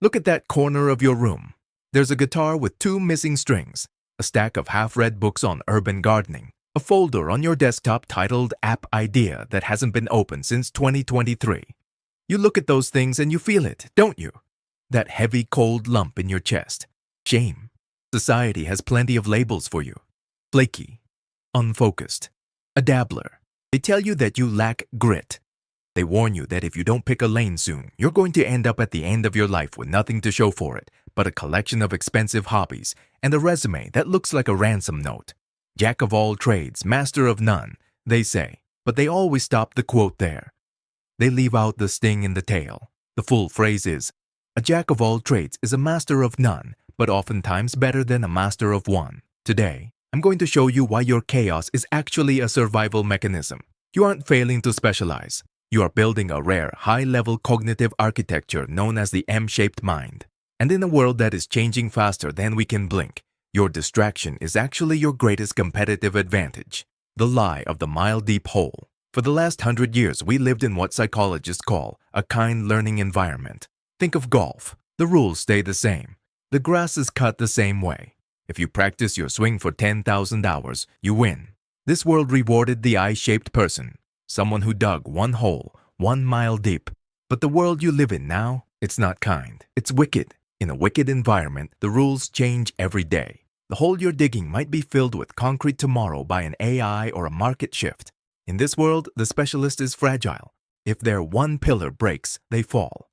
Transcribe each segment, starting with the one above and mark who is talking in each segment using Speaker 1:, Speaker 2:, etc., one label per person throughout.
Speaker 1: Look at that corner of your room. There's a guitar with two missing strings, a stack of half-read books on urban gardening, a folder on your desktop titled App Idea that hasn't been opened since 2023. You look at those things and you feel it, don't you? That heavy, cold lump in your chest. Shame. Society has plenty of labels for you. Flaky. Unfocused. A dabbler. They tell you that you lack grit. They warn you that if you don't pick a lane soon, you're going to end up at the end of your life with nothing to show for it but a collection of expensive hobbies and a resume that looks like a ransom note. Jack of all trades, master of none, they say, but they always stop the quote there. They leave out the sting in the tail. The full phrase is, a jack of all trades is a master of none, but oftentimes better than a master of one. Today, I'm going to show you why your chaos is actually a survival mechanism. You aren't failing to specialize. You are building a rare, high-level cognitive architecture known as the M-shaped mind. And in a world that is changing faster than we can blink, your distraction is actually your greatest competitive advantage. The lie of the mile-deep hole. For the last 100 years, we lived in what psychologists call a kind learning environment. Think of golf. The rules stay the same. The grass is cut the same way. If you practice your swing for 10,000 hours, you win. This world rewarded the I-shaped person, someone who dug one hole, 1 mile deep. But the world you live in now, it's not kind. It's wicked. In a wicked environment, the rules change every day. The hole you're digging might be filled with concrete tomorrow by an AI or a market shift. In this world, the specialist is fragile. If their one pillar breaks, they fall.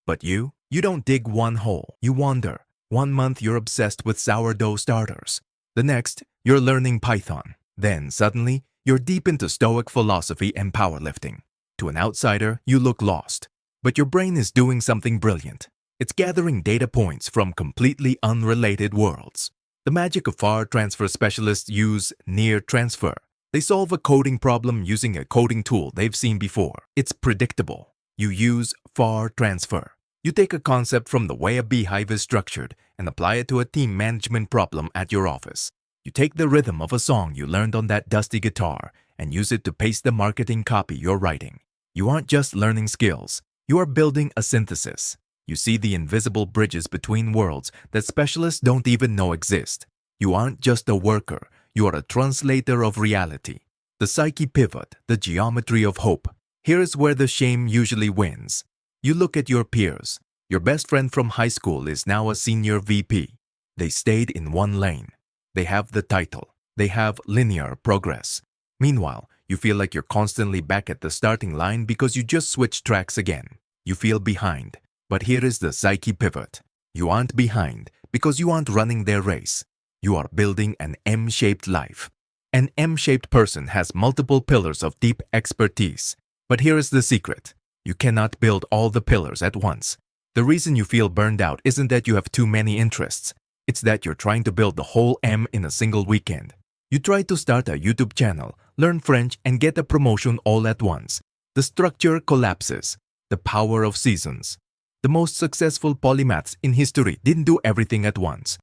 Speaker 1: But you don't dig one hole. You wander. 1 month, you're obsessed with sourdough starters. The next, you're learning Python. Then, suddenly, you're deep into Stoic philosophy and powerlifting. To an outsider, you look lost. But your brain is doing something brilliant. It's gathering data points from completely unrelated worlds. The magic of far transfer specialists use near transfer. They solve a coding problem using a coding tool they've seen before. It's predictable. You use far transfer. You take a concept from the way a beehive is structured and apply it to a team management problem at your office. You take the rhythm of a song you learned on that dusty guitar and use it to paste the marketing copy you're writing. You aren't just learning skills. You are building a synthesis. You see the invisible bridges between worlds that specialists don't even know exist. You aren't just a worker. You are a translator of reality. The psyche pivot, the geometry of hope. Here is where the shame usually wins. You look at your peers. Your best friend from high school is now a senior VP. They stayed in one lane. They have the title. They have linear progress. Meanwhile, you feel like you're constantly back at the starting line because you just switched tracks again. You feel behind. But here is the psyche pivot. You aren't behind because you aren't running their race. You are building an M-shaped life. An M-shaped person has multiple pillars of deep expertise. But here is the secret. You cannot build all the pillars at once. The reason you feel burned out isn't that you have too many interests. It's that you're trying to build the whole M in a single weekend. You try to start a YouTube channel, learn French, and get a promotion all at once. The structure collapses. The power of seasons. The most successful polymaths in history didn't do everything at once.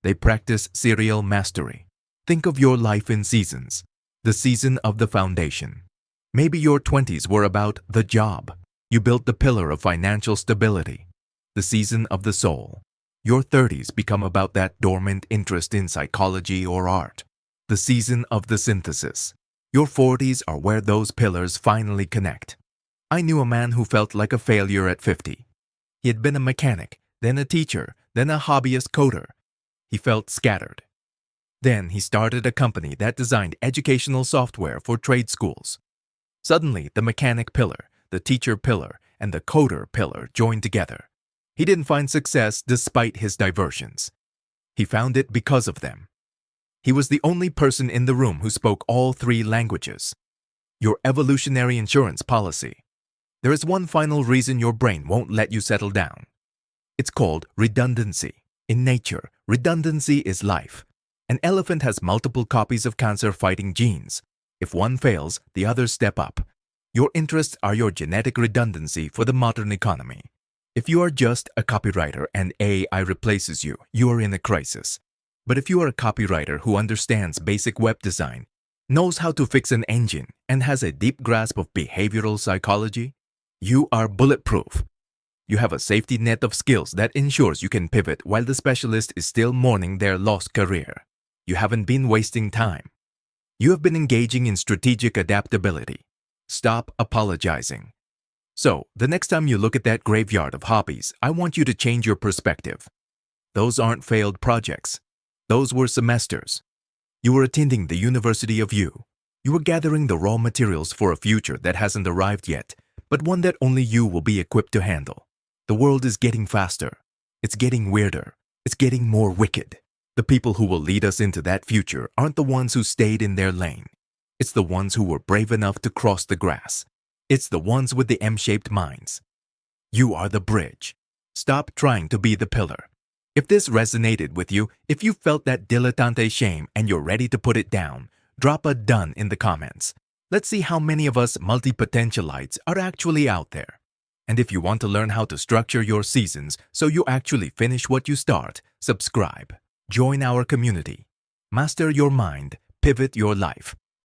Speaker 1: They practice serial mastery. Think of your life in seasons. The season of the foundation. Maybe your 20s were about the job. You built the pillar of financial stability. The season of the soul. Your 30s become about that dormant interest in psychology or art. The season of the synthesis. Your 40s are where those pillars finally connect. I knew a man who felt like a failure at 50. He had been a mechanic, then a teacher, then a hobbyist coder. He felt scattered. Then he started a company that designed educational software for trade schools. Suddenly, the mechanic pillar, the teacher pillar, and the coder pillar joined together. He didn't find success despite his diversions. He found it because of them. He was the only person in the room who spoke all 3 languages. Your evolutionary insurance policy. There is one final reason your brain won't let you settle down. It's called redundancy. In nature, redundancy is life. An elephant has multiple copies of cancer-fighting genes. If one fails, the others step up. Your interests are your genetic redundancy for the modern economy. If you are just a copywriter and AI replaces you, you are in a crisis. But if you are a copywriter who understands basic web design, knows how to fix an engine, and has a deep grasp of behavioral psychology, you are bulletproof. You have a safety net of skills that ensures you can pivot while the specialist is still mourning their lost career. You haven't been wasting time. You have been engaging in strategic adaptability. Stop apologizing. So, the next time you look at that graveyard of hobbies, I want you to change your perspective. Those aren't failed projects. Those were semesters. You were attending the University of You. You were gathering the raw materials for a future that hasn't arrived yet, but one that only you will be equipped to handle. The world is getting faster. It's getting weirder. It's getting more wicked. The people who will lead us into that future aren't the ones who stayed in their lane. It's the ones who were brave enough to cross the grass. It's the ones with the M-shaped minds. You are the bridge. Stop trying to be the pillar. If this resonated with you, if you felt that dilettante shame and you're ready to put it down, drop a done in the comments. Let's see how many of us multipotentialites are actually out there. And if you want to learn how to structure your seasons so you actually finish what you start, subscribe. Join our community. Master your mind, pivot your life.